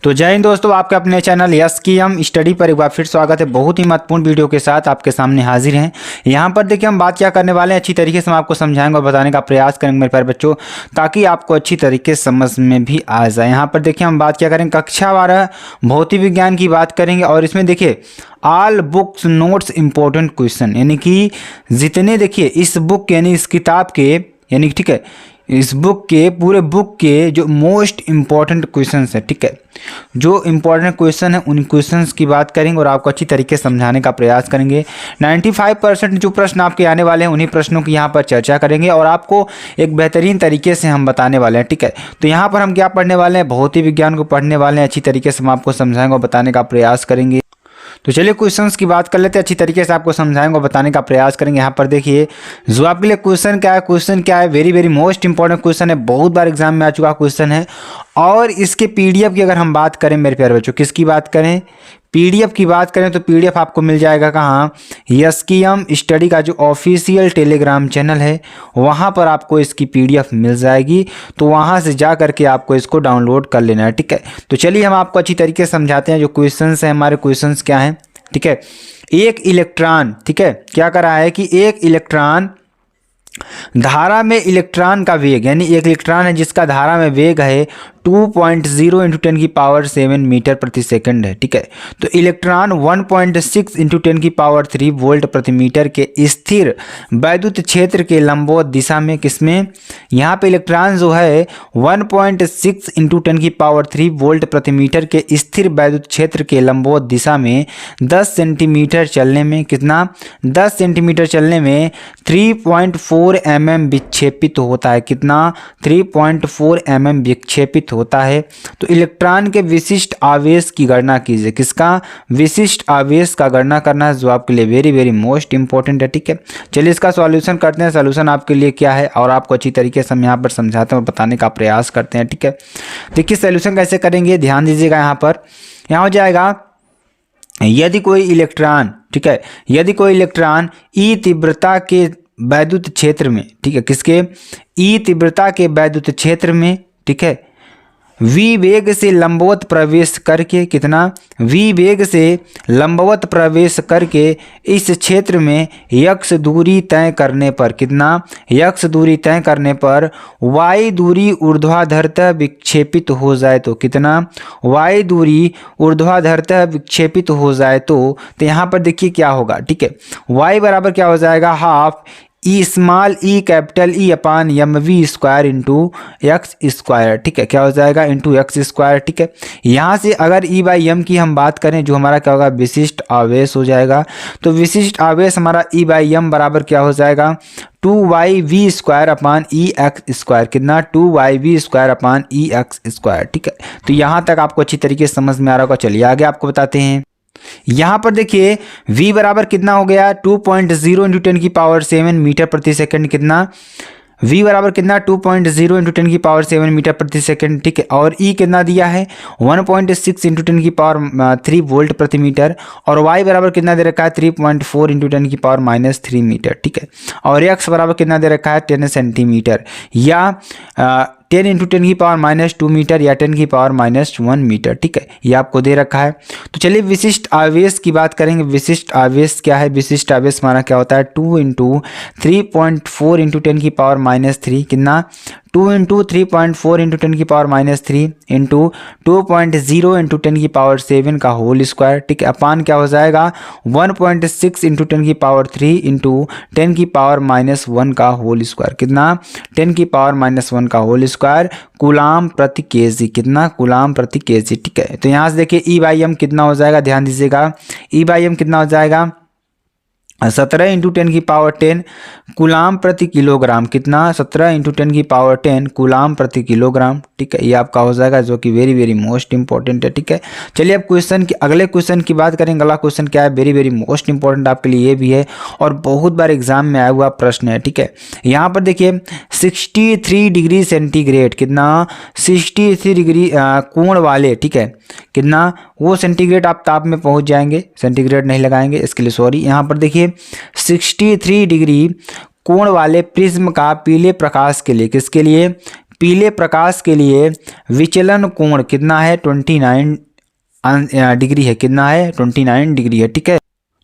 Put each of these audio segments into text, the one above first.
तो जय हिंद दोस्तों, आपके अपने चैनल यस की हम स्टडी पर एक बार फिर स्वागत है। बहुत ही महत्वपूर्ण वीडियो के साथ आपके सामने हाजिर हैं। यहाँ पर देखिए हम बात क्या करने वाले हैं, अच्छी तरीके से हम आपको समझाएंगे और बताने का प्रयास करेंगे मेरे प्यारे बच्चों, ताकि आपको अच्छी तरीके से समझ में भी आ जाए। यहाँ पर देखिए हम बात क्या करेंगे, कक्षा 12 भौतिक विज्ञान की बात करेंगे और इसमें देखिए all books notes important question, यानी कि जितने देखिए इस बुक यानी इस किताब के यानी ठीक है इस बुक के पूरे बुक के जो मोस्ट इम्पॉर्टेंट क्वेश्चंस है, ठीक है, जो इम्पॉर्टेंट क्वेश्चन है उन क्वेश्चंस की बात करेंगे और आपको अच्छी तरीके से समझाने का प्रयास करेंगे। 95% जो प्रश्न आपके आने वाले हैं उन्हीं प्रश्नों की यहाँ पर चर्चा करेंगे और आपको एक बेहतरीन तरीके से हम बताने वाले हैं, ठीक है। तो यहाँ पर हम क्या पढ़ने वाले हैं, भौतिक विज्ञान को पढ़ने वाले हैं। अच्छी तरीके से हम आपको समझाएंगे और बताने का प्रयास करेंगे। तो चलिए क्वेश्चंस की बात कर लेते हैं, अच्छी तरीके से आपको समझाएंगे और बताने का प्रयास करेंगे। यहाँ पर देखिए जो आपके लिए क्वेश्चन क्या है, very very most important question है, बहुत बार एग्जाम में आ चुका क्वेश्चन है। और इसके पीडीएफ की अगर हम बात करें मेरे प्यारे बच्चों, किसकी बात करें, पीडीएफ की बात करें तो पीडीएफ आपको मिल जाएगा कहाँ, यस की हम स्टडी का जो ऑफिशियल टेलीग्राम चैनल है वहाँ पर आपको इसकी पीडीएफ मिल जाएगी। तो वहाँ से जा करके आपको इसको डाउनलोड कर लेना है, ठीक है। तो चलिए हम आपको अच्छी तरीके से समझाते हैं जो क्वेश्चंस हैं, हमारे क्वेश्चंस क्या हैं, ठीक है। एक इलेक्ट्रॉन, ठीक है, क्या कर रहा है कि एक इलेक्ट्रॉन धारा में इलेक्ट्रॉन का वेग, यानी एक इलेक्ट्रॉन है जिसका धारा में वेग है 2.0 × 10⁷ मीटर प्रति सेकंड है, ठीक है। तो इलेक्ट्रॉन 1.6 × 10⁻³ वोल्ट प्रति मीटर के स्थिर वैद्युत क्षेत्र के लंबवत दिशा में, किसमें, यहाँ पे इलेक्ट्रॉन जो है 1.6 × 10⁻³ वोल्ट प्रति मीटर के स्थिर वैद्युत क्षेत्र के लंबवत दिशा में 10 सेंटीमीटर चलने में, कितना, 10 सेंटीमीटर चलने में 3.4 mm विक्षेपित होता है, कितना, 3.4 mm विक्षेपित होता है। तो इलेक्ट्रॉन के विशिष्ट आवेश की गणना कीजिए, किसका, विशिष्ट आवेश का गणना करना जो आपके लिए वेरी वेरी मोस्ट इंपॉर्टेंट है, ठीक है। चलिए इसका सॉल्यूशन करते हैं। सॉल्यूशन आपके लिए क्या है और आपको अच्छी तरीके से हम यहाँ पर समझाते हैं और बताने का प्रयास करते हैं, ठीक है। देखिए सॉल्यूशन कैसे करेंगे, ध्यान दीजिएगा। यहाँ हो जाएगा, यदि कोई इलेक्ट्रॉन, ठीक है, यदि कोई इलेक्ट्रॉन ई तीव्रता के वैद्युत क्षेत्र में, ठीक है, किसके, ई तीव्रता के वैद्युत क्षेत्र में, ठीक है, v वेग से लंबवत प्रवेश करके, कितना, v वेग से लंबवत प्रवेश करके इस क्षेत्र में x दूरी तय करने पर, कितना, x दूरी तय करने पर y दूरी ऊर्ध्वाधरतः विक्षेपित हो जाए तो, कितना, y दूरी ऊर्ध्वाधरतः विक्षेपित हो जाए तो यहाँ पर देखिए क्या होगा, ठीक है, y बराबर क्या हो जाएगा, हाफ ई स्मॉल ई कैपिटल ई अपान mv² इंटू एक्स स्क्वायर, ठीक है, क्या हो जाएगा, इंटू एक्स स्क्वायर, ठीक है। यहाँ से अगर E/m की हम बात करें जो हमारा क्या होगा, विशिष्ट आवेश हो जाएगा। तो विशिष्ट आवेश हमारा E/m बराबर क्या हो जाएगा, 2yv² अपान EX², कितना, 2yv² अपान EX², ठीक है। तो यहाँ तक आपको अच्छी तरीके से समझ में आ रहा होगा। चलिए आगे आपको बताते हैं। यहाँ पर देखिए v बराबर कितना हो गया, 2.0 × 10⁷ मीटर प्रति सेकंड, कितना, v बराबर कितना, 2.0 × 10⁷ मीटर प्रति सेकंड, ठीक है। और e कितना दिया है, 1.6 × 10⁻³ वोल्ट प्रति मीटर, और y बराबर कितना दे रखा है, 3.4 × 10⁻³ मीटर, ठीक है। और x बराबर कितना दे रखा है, 10 सेंटीमीटर, या 10 × 10⁻² मीटर, या 10⁻⁻1 मीटर, ठीक है, ये आपको दे रखा है। तो चलिए विशिष्ट आवेश की बात करेंगे। विशिष्ट आवेश क्या है, विशिष्ट आवेश हमारा क्या होता है, 2 × 3.4 × 10⁻³ कितना, 2 × 3.4 × 10⁻³ इंटू 2.0 × 10⁷ का होल स्क्वायर, ठीक है, अपान क्या हो जाएगा, 1.6 × 10⁷ इंटू 10⁻⁻1 का होल स्क्वायर, कितना, 10⁻⁻1 का होल स्क्वायर कूलाम प्रति केजी, कितना, कूलाम प्रति केजी, ठीक है। तो यहाँ से देखिए E/m कितना हो जाएगा, ध्यान दीजिएगा, E/m कितना हो जाएगा, 17 × 10⁻10 कूलाम प्रति किलोग्राम, कितना, 17 × 10⁻10 कूलाम प्रति किलोग्राम, ठीक है, ये आपका हो जाएगा जो कि वेरी वेरी मोस्ट इंपॉर्टेंट है, ठीक है। चलिए अब क्वेश्चन की अगले क्वेश्चन की बात करेंगे। अगला क्वेश्चन क्या है, वेरी वेरी मोस्ट इंपॉर्टेंट आपके लिए ये भी है और बहुत बार एग्जाम में आया हुआ प्रश्न है, ठीक है। यहाँ पर देखिए 63 डिग्री सेंटीग्रेड, कितना, 63 डिग्री कोण वाले, ठीक है, कितना, वो सेंटीग्रेड आप ताप में पहुंच जाएंगे, सेंटीग्रेड नहीं लगाएंगे, इसके लिए सॉरी। यहाँ पर देखिए 63 डिग्री कोण वाले प्रिज्म का पीले प्रकाश के लिए, किसके लिए, पीले प्रकाश के लिए विचलन कोण कितना है, 29 डिग्री है। कितना है, 29 डिग्री है। ठीक है,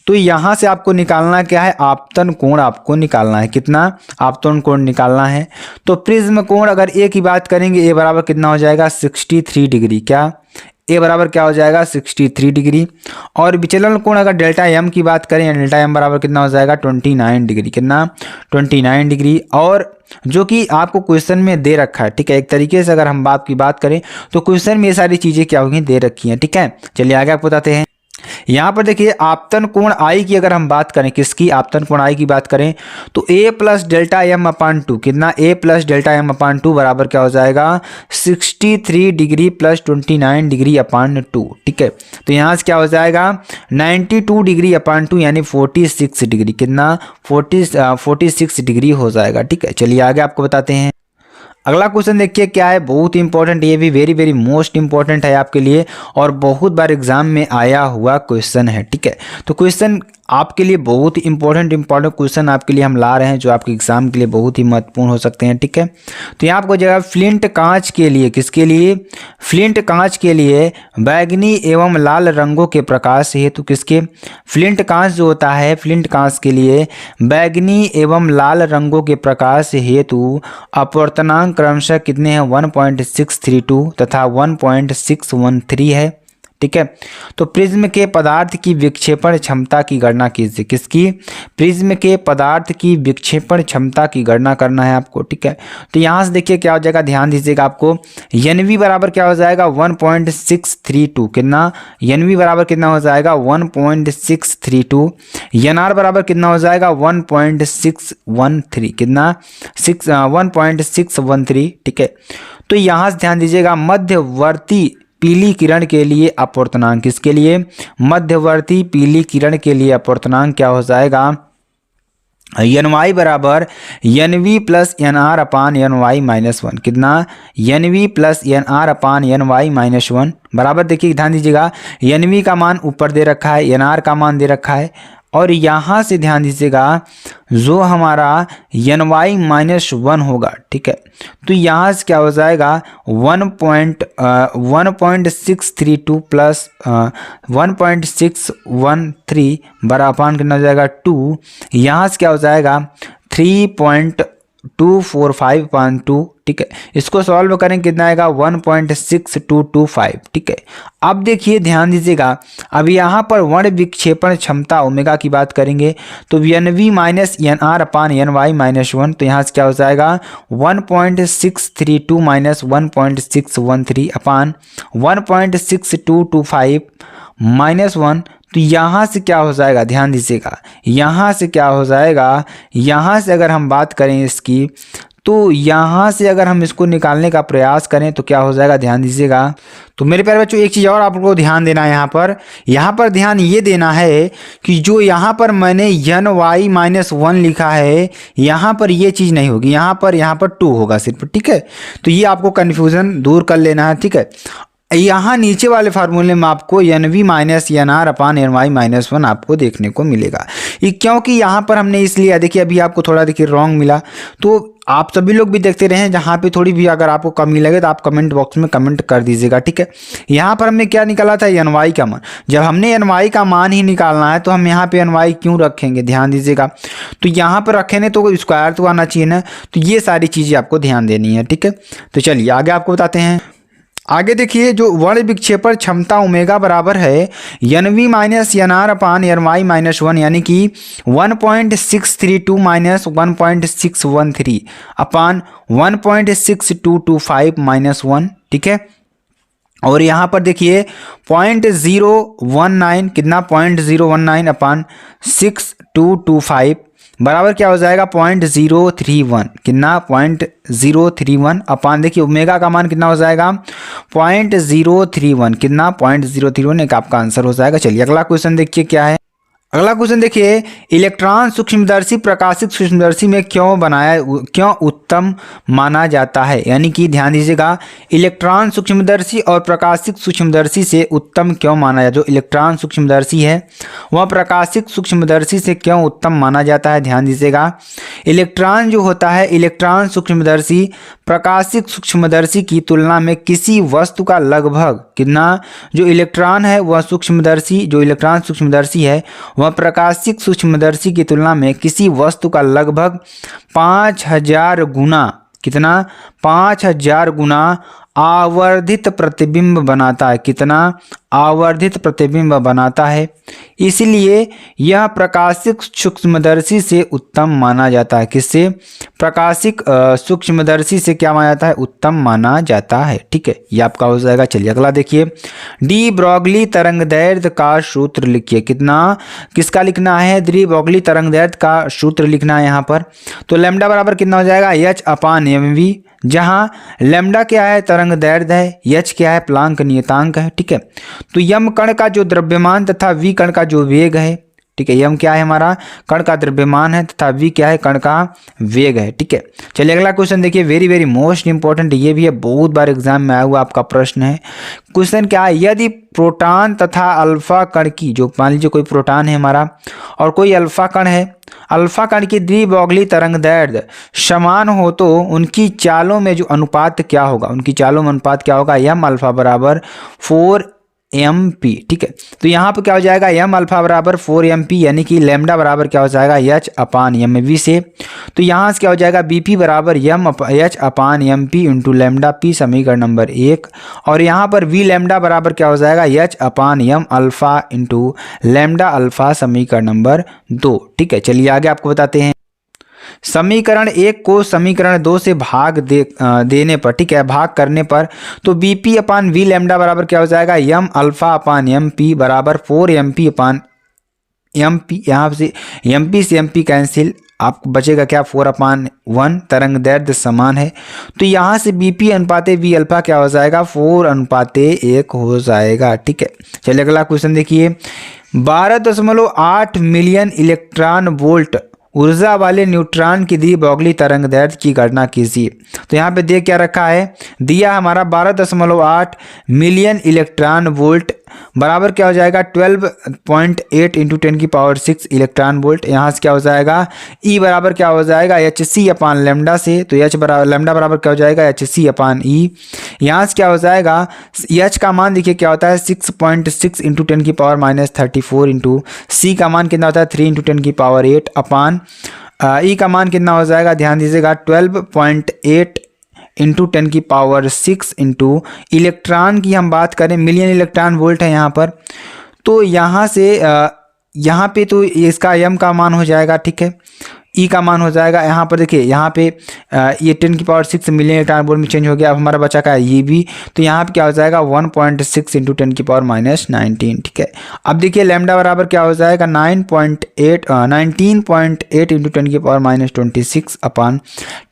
तो यहाँ से आपको निकालना क्या है, आपतन कोण आपको निकालना है। कितना, आपतन कोण निकालना है। तो प्रिज्म कोण अगर ए की बात करेंगे, ए बराबर कितना हो जाएगा, 63 डिग्री। क्या, ए बराबर क्या हो जाएगा, 63 डिग्री। और विचलन कोण अगर डेल्टा एम की बात करें, डेल्टा एम बराबर कितना हो जाएगा, 29 डिग्री। कितना, 29 डिग्री। और जो कि आपको क्वेश्चन में दे रखा है। ठीक है, एक तरीके से अगर हम बात की बात करें तो क्वेश्चन में ये सारी चीज़ें क्या होंगी, दे रखी हैं। ठीक है, चलिए आगे आपको बताते हैं। यहाँ पर देखिए आपतन कोण आई की अगर हम बात करें, किसकी, आपतन कोण आई की बात करें तो a प्लस डेल्टा एम अपान 2, कितना, a प्लस डेल्टा एम अपान 2 बराबर क्या हो जाएगा, 63 डिग्री प्लस 29 डिग्री अपान 2। ठीक है, तो यहाँ से क्या हो जाएगा, 92 डिग्री अपान 2 यानी 46 डिग्री। कितना, 46 डिग्री हो जाएगा। ठीक है, चलिए आगे आपको बताते हैं। अगला क्वेश्चन देखिए क्या है, बहुत इंपॉर्टेंट, ये भी वेरी वेरी मोस्ट इंपॉर्टेंट है आपके लिए और बहुत बार एग्जाम में आया हुआ क्वेश्चन है। ठीक है, तो क्वेश्चन आपके लिए बहुत इंपॉर्टेंट क्वेश्चन आपके लिए हम ला रहे हैं, जो आपके एग्जाम के लिए बहुत ही महत्वपूर्ण हो सकते हैं। ठीक है, तो यहाँ आपको जगह फ्लिंट कांच के लिए, किसके लिए, फ्लिंट कांच के लिए बैगनी एवं लाल रंगों के प्रकाश हेतु, किसके, फ्लिंट कांच जो होता है, फ्लिंट कांच के लिए बैगनी एवं लाल रंगों के प्रकाश हेतु अपवर्तनांक क्रमशः कितने हैं, 1.632 तथा 1.613 है। ठीक है, तो प्रिज्म के पदार्थ की विक्षेपण क्षमता की गणना कीजिए। किसकी, प्रिज्म के पदार्थ की विक्षेपण क्षमता की गणना करना है आपको। ठीक है, तो यहाँ से देखिए क्या हो जाएगा, ध्यान दीजिएगा आपको, NV बराबर क्या हो जाएगा, 1.632। कितना, NV बराबर कितना हो जाएगा, 1.632। NR बराबर कितना हो जाएगा, 1.613। कितना, 1.613। ठीक है, तो यहाँ से ध्यान दीजिएगा, मध्यवर्ती पीली किरण के लिए अपवर्तनांक, किसके लिए, मध्यवर्ती पीली किरण के लिए अपवर्तनांक क्या हो जाएगा, NY बराबर NV प्लस NR अपान NY माइनस 1। कितना, NV प्लस NR अपान NY माइनस 1 बराबर, देखिए ध्यान दीजिएगा, NV का मान ऊपर दे रखा है, NR का मान दे रखा है, और यहाँ से ध्यान दीजिएगा जो हमारा NY माइनस 1 होगा। ठीक है, तो यहाँ से क्या हो जाएगा, 1.632 प्लस 1.613 बराबर कितना हो जाएगा, 2। यहाँ से क्या हो जाएगा, 3.245/2। ठीक है, इसको सॉल्व करें कितना आएगा, 1.6225। ठीक है, अब देखिए ध्यान दीजिएगा, अब यहाँ पर वर्ण विक्षेपण क्षमता ओमेगा की बात करेंगे तो NV माइनस NR अपान NY माइनस 1, तो यहाँ से क्या हो जाएगा, 1.632 माइनस 1.613 अपान 1.6225 माइनस 1। तो यहाँ से क्या हो जाएगा, ध्यान दीजिएगा, यहाँ से क्या हो जाएगा, यहाँ से अगर हम बात करें इसकी, तो यहाँ से अगर हम इसको निकालने का प्रयास करें तो क्या हो जाएगा, ध्यान दीजिएगा। तो मेरे प्यारे बच्चों एक चीज़ और आपको ध्यान देना है, यहाँ पर ध्यान ये देना है कि जो यहाँ पर मैंने NY माइनस 1 लिखा है, यहाँ पर ये चीज़ नहीं होगी, यहाँ पर 2 होगा सिर्फ। ठीक है, तो ये आपको कन्फ्यूज़न दूर कर लेना है। ठीक है, यहाँ नीचे वाले फार्मूले में आपको NV माइनस NR अपान NY माइनस 1 आपको देखने को मिलेगा। ये क्योंकि यहाँ पर हमने इसलिए, देखिए अभी आपको थोड़ा देखिए रॉन्ग मिला, तो आप सभी लोग भी देखते रहें, जहाँ पे थोड़ी भी अगर आपको कमी लगे तो आप कमेंट बॉक्स में कमेंट कर दीजिएगा। ठीक है, यहाँ पर हमने क्या निकाला था, NY का मान। जब हमने NY का मान ही निकालना है तो हम यहाँ पे NY क्यों रखेंगे, ध्यान दीजिएगा, तो यहाँ पर रखेंगे तो स्क्वायर तो आना चाहिए ना, तो ये सारी चीज़ें आपको ध्यान देनी है। ठीक है, तो चलिए आगे आपको बताते हैं। आगे देखिए, जो वर्ण विक्षेपण क्षमता ओमेगा बराबर है NV माइनस NR अपान NY माइनस 1, यानी कि 1.632 माइनस 1.613 अपान 1.6225 माइनस 1। ठीक है, और यहाँ पर देखिए 0.019, कितना, 0.019 अपान 6225 बराबर क्या हो जाएगा, 0.031। कितना, 0.031 अपान, देखिए ओमेगा का मान कितना हो जाएगा, 0.031। कितना, 0.031 एक आपका आंसर हो जाएगा। चलिए अगला क्वेश्चन देखिए क्या है। अगला क्वेश्चन देखिए, इलेक्ट्रॉन सूक्ष्मदर्शी प्रकाशित सूक्ष्मदर्शी में क्यों उत्तम माना जाता है। यानी कि ध्यान दीजिएगा, इलेक्ट्रॉन सूक्ष्मदर्शी और प्रकाशित सूक्ष्मदर्शी से उत्तम क्यों माना जाता है। जो इलेक्ट्रॉन सूक्ष्मदर्शी है वह प्रकाशित सूक्ष्मदर्शी से क्यों उत्तम माना जाता है। ध्यान दीजिएगा, इलेक्ट्रॉन जो होता है, इलेक्ट्रॉन सूक्ष्मदर्शी प्रकाशित सूक्ष्मदर्शी की तुलना में किसी वस्तु का लगभग कितना, जो इलेक्ट्रॉन है वह सूक्ष्मदर्शी, जो इलेक्ट्रॉन सूक्ष्मदर्शी है वह प्रकाशित सूक्ष्मदर्शी की तुलना में किसी वस्तु का लगभग 5000 गुना, कितना, 5000 गुना आवर्धित प्रतिबिंब बनाता है। कितना आवर्धित प्रतिबिंब बनाता है, इसलिए यह प्रकाशिक सूक्ष्मदर्शी से उत्तम माना जाता है। किससे, प्रकाशिक सूक्ष्मदर्शी से क्या माना जाता है, उत्तम माना जाता है। ठीक है, ये आपका हो जाएगा। चलिए अगला देखिए, डी ब्रॉगली तरंगदैर्ध्य का सूत्र लिखिए। कितना, किसका लिखना है, डी ब्रॉगली तरंगदैर्ध्य का सूत्र लिखना है यहाँ पर। तो लैम्डा बराबर कितना हो जाएगा, H/mv, जहाँ लैम्डा क्या है, तरंगदैर्ध्य है, H क्या है, प्लांक नियतांक है। ठीक है, तो यम कण का जो द्रव्यमान तथा वी कण का जो वेग है। ठीक है, यम क्या है, हमारा कण का द्रव्यमान है तथा वी क्या है, कण का वेग है। ठीक है, चलिए अगला क्वेश्चन देखिए, वेरी वेरी मोस्ट इंपॉर्टेंट, ये भी है, बहुत बार एग्जाम में आया हुआ आपका प्रश्न है। क्वेश्चन क्या है, यदि प्रोटॉन तथा अल्फा कण की, जो मान लीजिए कोई प्रोटॉन है हमारा और कोई अल्फा कण है, अल्फा कण की द्विब्रॉगली तरंगदैर्ध्य समान हो तो उनकी चालों में जो अनुपात क्या होगा, उनकी चालों में अनुपात क्या होगा, यम अल्फा बराबर 4mp। ठीक है, तो यहाँ पर क्या हो जाएगा, यम अल्फा बराबर 4mp, यानी कि लैम्डा बराबर क्या हो जाएगा, H/mv से। तो यहाँ से क्या हो जाएगा, bp बराबर H/mp इंटू लैम्डा p, समीकरण नंबर 1। और यहाँ पर v लैम्डा बराबर क्या हो जाएगा, H/m alpha into lambda alpha, समीकरण नंबर 2। ठीक है, चलिए आगे आपको बताते हैं। समीकरण 1 को समीकरण 2 से देने पर, ठीक है, भाग करने पर, तो bp/v लैम्डा बराबर क्या हो जाएगा, यम अल्फा/mp बराबर 4mp/mp। यहाँ से mp से mp कैंसिल, आपको बचेगा क्या, 4/1, तरंगदैर्ध्य समान है। तो यहाँ से bp अनुपात v अल्फा क्या हो जाएगा, 4:1 हो जाएगा। ठीक है, चलिए अगला क्वेश्चन देखिए, 12.8 मिलियन इलेक्ट्रॉन वोल्ट ऊर्जा वाले न्यूट्रॉन की द्विब्रॉगली तरंगदैर्ध्य की गणना कीजिए। तो यहाँ पे क्या रखा है, दिया हमारा 12.8 मिलियन इलेक्ट्रॉन वोल्ट बराबर क्या हो जाएगा, 12.8 इंटू 10⁶ इलेक्ट्रॉन वोल्ट। यहाँ से क्या हो जाएगा, E बराबर क्या हो जाएगा, Hc/लैम्डा से। तो H बराबर लैम्डा बराबर क्या हो जाएगा, Hc/E। यहाँ से क्या हो जाएगा, H का मान देखिए क्या होता है, 6.6 इंटू 10⁻34 इंटू C का मान कितना होता है, 3 इंटू 10⁸ अपान E का मान कितना हो जाएगा, ध्यान दीजिएगा, 12.8 इंटू 10⁶ इंटू इलेक्ट्रॉन की हम बात करें, मिलियन इलेक्ट्रॉन वोल्ट है यहाँ पर। तो यहाँ से यहाँ पे तो इसका m का मान हो जाएगा। ठीक है, E का मान हो जाएगा, यहाँ पर देखिए, यहाँ पे ये 10⁶ मिलियन इलेक्ट्रॉन वोल्ट में चेंज हो गया। अब हमारा बचा का ये भी, तो यहाँ पे क्या हो जाएगा, 1.6 इंटू 10⁻19। ठीक है, अब देखिए लैम्डा बराबर क्या हो जाएगा, 19.8 इंटू 10⁻26 अपान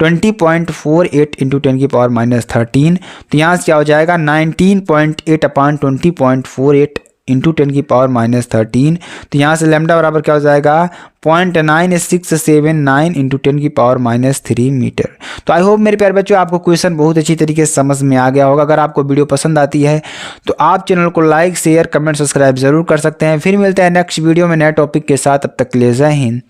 20.48 इंटू 10⁻13। तो यहाँ से क्या हो जाएगा, 19.8 अपान 20.48 इंटू 10⁻13। तो यहाँ से लैम्डा बराबर क्या हो जाएगा, 0.9679 इंटू 10⁻³ मीटर। तो आई होप मेरे प्यारे बच्चों आपको क्वेश्चन बहुत अच्छी तरीके से समझ में आ गया होगा। अगर आपको वीडियो पसंद आती है तो आप चैनल को लाइक शेयर कमेंट सब्सक्राइब जरूर कर सकते हैं। फिर मिलते हैं नेक्स्ट वीडियो में नए टॉपिक के साथ, तब तक के लिए जय हिंद।